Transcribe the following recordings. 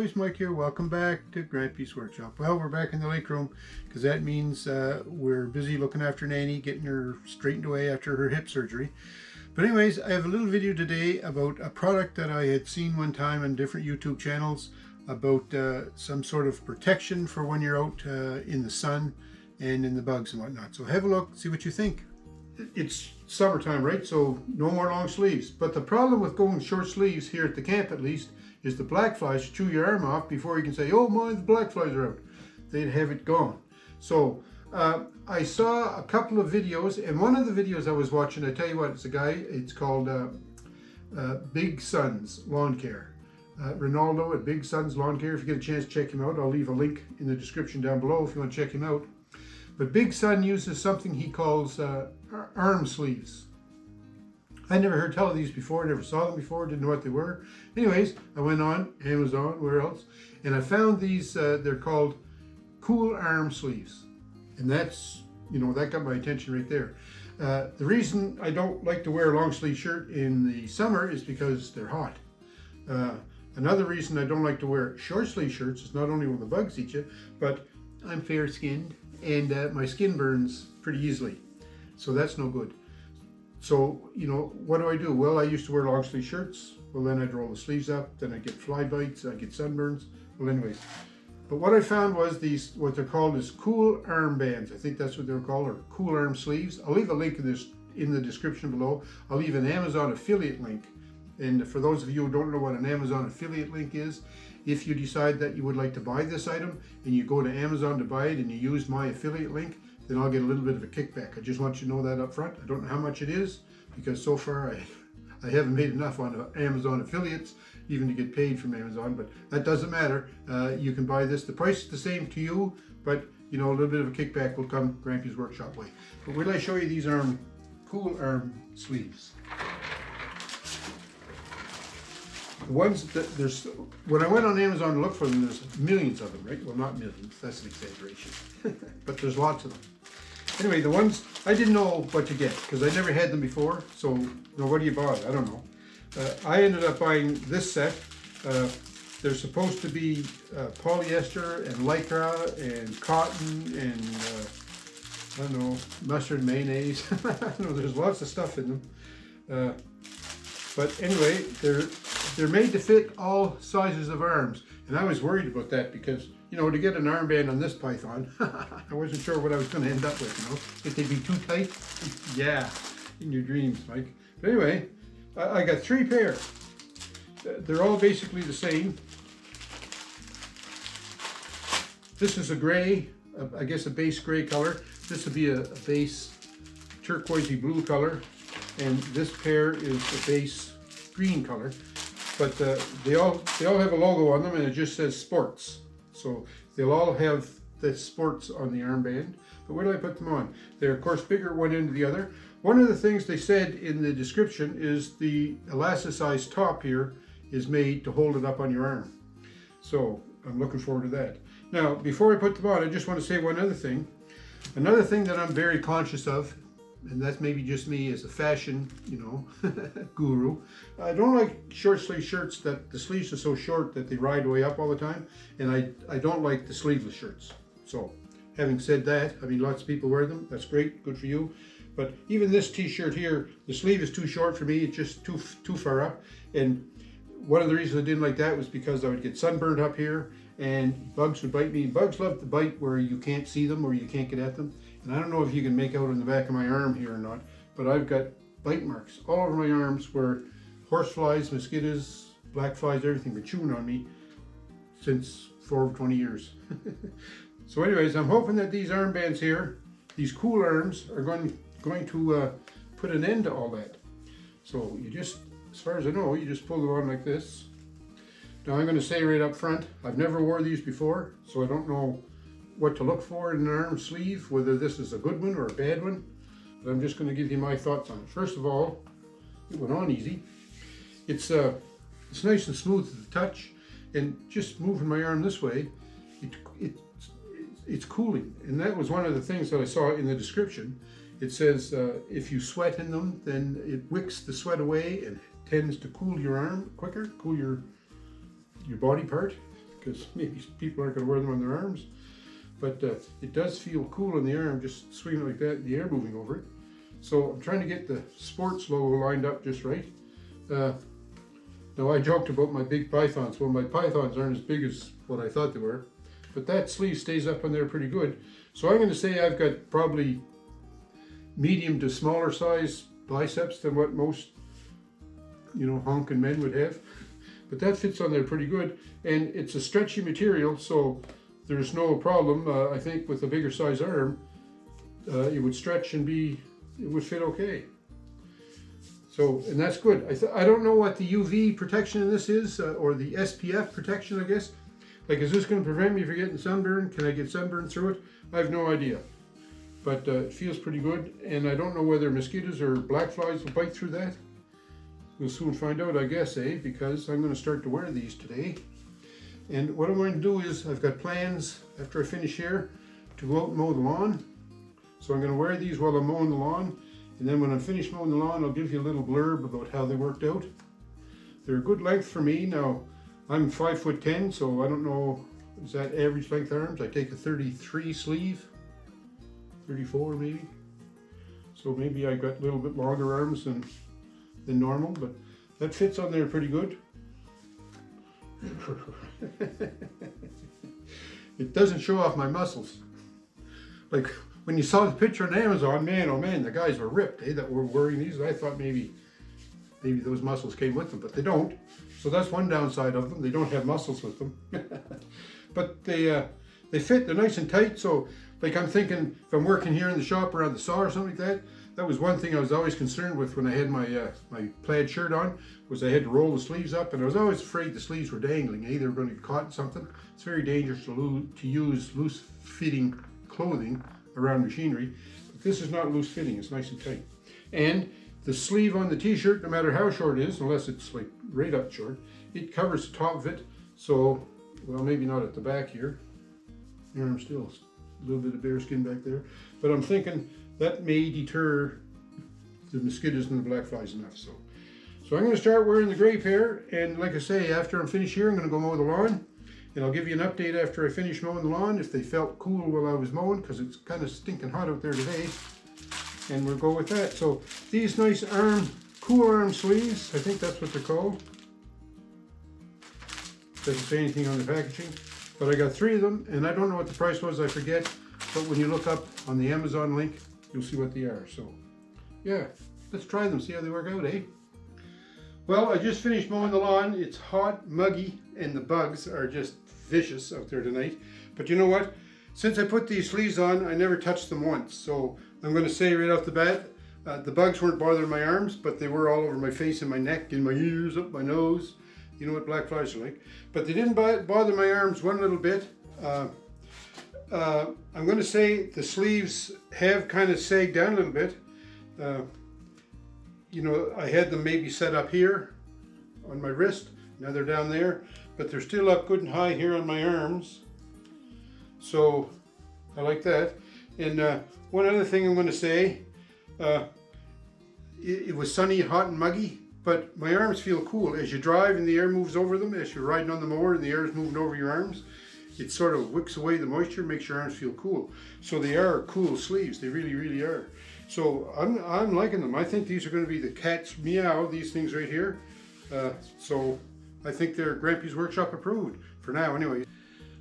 boys, Mike here. Welcome back to Grampie's workshop. Well, we're back in the lake room because that means we're busy looking after Nanny, getting her straightened away after her hip surgery. But anyways, I have a little video today about a product that I had seen one time on different YouTube channels about some sort of protection for when you're out in the sun and in the bugs and whatnot. So have a look, see what you think. It's summertime, right? So no more long sleeves. But the problem with going short sleeves here at the camp, at least, is the black flies chew your arm off before you can say, oh my, the black flies are out. They'd have it gone. So I saw a couple of videos, and one of the videos I was watching, I tell you what, it's a guy, it's called Big Sun's Lawn Care. Renaldo at Big Sun's Lawn Care. If you get a chance, check him out. I'll leave a link in the description down below if you want to check him out. But Big Sun uses something he calls arm sleeves. I never heard tell of these before, never saw them before, didn't know what they were. Anyways, I went on Amazon, where else, and I found these, they're called cool arm sleeves. And that's, you know, that got my attention right there. The reason I don't like to wear a long sleeve shirt in the summer is because they're hot. Another reason I don't like to wear short sleeve shirts is not only when the bugs eat you, but I'm fair skinned and my skin burns pretty easily. So that's no good. So, you know, what do? Well, I used to wear long sleeve shirts. Well, then I'd roll the sleeves up, then I'd get fly bites, I'd get sunburns. Well, anyways. But what I found was these, what they're called is cool arm bands. I think that's what they're called, or cool arm sleeves. I'll leave a link in the description below. I'll leave an Amazon affiliate link. And for those of you who don't know what an Amazon affiliate link is, if you decide that you would like to buy this item and you go to Amazon to buy it and you use my affiliate link, then I'll get a little bit of a kickback. I just want you to know that up front. I don't know how much it is because so far I haven't made enough on Amazon affiliates even to get paid from Amazon, but that doesn't matter. You can buy this. The price is the same to you, but you know, a little bit of a kickback will come Grampie's Workshop way. But wait till I show you these cool arm sleeves. The ones that when I went on Amazon to look for them, there's millions of them, right? Well, not millions, that's an exaggeration, but there's lots of them. Anyway, the ones, I didn't know what to get because I never had them before, so you know, what do you buy? I don't know. I ended up buying this set. They're supposed to be polyester and lycra and cotton and I don't know, mustard mayonnaise. I don't know, there's lots of stuff in them. But anyway, they're made to fit all sizes of arms. And I was worried about that because, you know, to get an armband on this python, I wasn't sure what I was going to end up with, you know. If they'd be too tight, yeah, in your dreams, Mike. But anyway, I got 3 pairs. They're all basically the same. This is a gray, I guess a base gray color. This would be a base turquoisey blue color. And this pair is a base green color. But they all have a logo on them and it just says sports. So they'll all have the sports on the armband. But where do I put them on? They're of course bigger one end to the other. One of the things they said in the description is the elasticized top here is made to hold it up on your arm. So I'm looking forward to that. Now, before I put them on, I just want to say one other thing. Another thing that I'm very conscious of, and that's maybe just me as a fashion, you know, guru. I don't like short sleeve shirts that the sleeves are so short that they ride way up all the time. And I don't like the sleeveless shirts. So having said that, I mean, lots of people wear them. That's great, good for you. But even this t-shirt here, the sleeve is too short for me. It's just too far up. And one of the reasons I didn't like that was because I would get sunburned up here and bugs would bite me. Bugs love to bite where you can't see them or you can't get at them. And I don't know if you can make out on the back of my arm here or not, but I've got bite marks all over my arms where horseflies, mosquitoes, black flies, everything been chewing on me since for 20 years. So anyways, I'm hoping that these armbands here, these cool arms, are going to put an end to all that. So you just, as far as I know, you just pull them on like this. Now I'm going to say right up front, I've never wore these before, so I don't know what to look for in an arm sleeve, whether this is a good one or a bad one, but I'm just going to give you my thoughts on it. First of all, it went on easy. It's nice and smooth to the touch, and just moving my arm this way, it's cooling. And that was one of the things that I saw in the description. It says if you sweat in them, then it wicks the sweat away and tends to cool your arm quicker, cool your body part, because maybe people aren't going to wear them on their arms. But it does feel cool in the arm, just swinging like that, the air moving over it. So I'm trying to get the sports logo lined up just right. Now I joked about my big pythons. Well, my pythons aren't as big as what I thought they were, but that sleeve stays up on there pretty good. So I'm going to say I've got probably medium to smaller size biceps than what most, honking men would have. But that fits on there pretty good, and it's a stretchy material, so there's no problem. I think with a bigger size arm, it would stretch and it would fit okay. So, and that's good. I don't know what the UV protection in this is, or the SPF protection, I guess. Like, is this going to prevent me from getting sunburn? Can I get sunburn through it? I have no idea. But it feels pretty good, and I don't know whether mosquitoes or black flies will bite through that. We'll soon find out, I guess, because I'm going to start to wear these today. And what I'm going to do is, I've got plans after I finish here to go out and mow the lawn. So I'm going to wear these while I'm mowing the lawn. And then when I'm finished mowing the lawn, I'll give you a little blurb about how they worked out. They're a good length for me. Now, I'm 5'10", so I don't know, is that average length arms? I take a 33 sleeve, 34 maybe. So maybe I got a little bit longer arms than normal, but that fits on there pretty good. It doesn't show off my muscles. Like when you saw the picture on Amazon, man, oh man, the guys were ripped, that were wearing these. I thought maybe those muscles came with them, but they don't. So that's one downside of them. They don't have muscles with them. But they fit, they're nice and tight. So like I'm thinking, if I'm working here in the shop around the saw or something like that, that was one thing I was always concerned with when I had my my plaid shirt on, was I had to roll the sleeves up, and I was always afraid the sleeves were dangling. They were going to get caught in something. It's very dangerous to use loose-fitting clothing around machinery. But this is not loose-fitting, it's nice and tight. And the sleeve on the t-shirt, no matter how short it is, unless it's like right up short, it covers the top of it. So, well, maybe not at the back here. The arm still a little bit of bare skin back there. But I'm thinking that may deter the mosquitoes and the black flies enough. So I'm going to start wearing the gray pair, and like I say, after I'm finished here, I'm going to go mow the lawn, and I'll give you an update after I finish mowing the lawn if they felt cool while I was mowing, because it's kind of stinking hot out there today, and we'll go with that. So these nice cool arm sleeves, I think that's what they're called. Doesn't say anything on the packaging, but I got 3 of them, and I don't know what the price was, I forget, but when you look up on the Amazon link, you'll see what they are. So yeah, let's try them, see how they work out, Well, I just finished mowing the lawn. It's hot, muggy, and the bugs are just vicious out there tonight. But you know what? Since I put these sleeves on, I never touched them once. So I'm going to say right off the bat, the bugs weren't bothering my arms, but they were all over my face and my neck, and my ears, up my nose. You know what black flies are like. But they didn't bother my arms one little bit. I'm going to say the sleeves have kind of sagged down a little bit. I had them maybe set up here on my wrist. Now they're down there, but they're still up good and high here on my arms. So I like that. And one other thing I'm going to say, it was sunny, hot and muggy, but my arms feel cool. As you drive and the air moves over them, as you're riding on the mower and the air is moving over your arms, it sort of wicks away the moisture, makes your arms feel cool. So they are cool sleeves, they really, really are. So I'm liking them. I think these are going to be the cat's meow, these things right here. So I think they're Grampie's Workshop approved, for now anyway.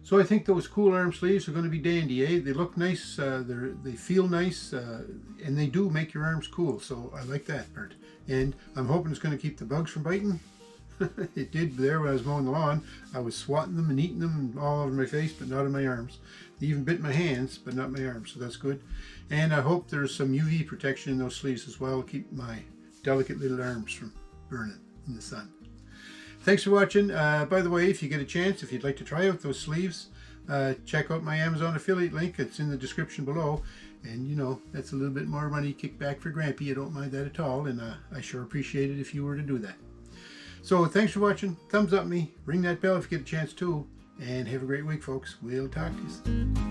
So I think those cool arm sleeves are going to be dandy, They look nice, they feel nice, and they do make your arms cool. So I like that part. And I'm hoping it's going to keep the bugs from biting. It did there when I was mowing the lawn. I was swatting them and eating them all over my face, but not in my arms. They even bit my hands, but not my arms, so that's good. And I hope there's some UV protection in those sleeves as well to keep my delicate little arms from burning in the sun. Thanks for watching. By the way, if you get a chance, if you'd like to try out those sleeves, check out my Amazon affiliate link. It's in the description below. And that's a little bit more money kickback for Grampie. I don't mind that at all, and I sure appreciate it if you were to do that. So thanks for watching. Thumbs up me. Ring that bell if you get a chance to. And have a great week, folks. We'll talk to you soon.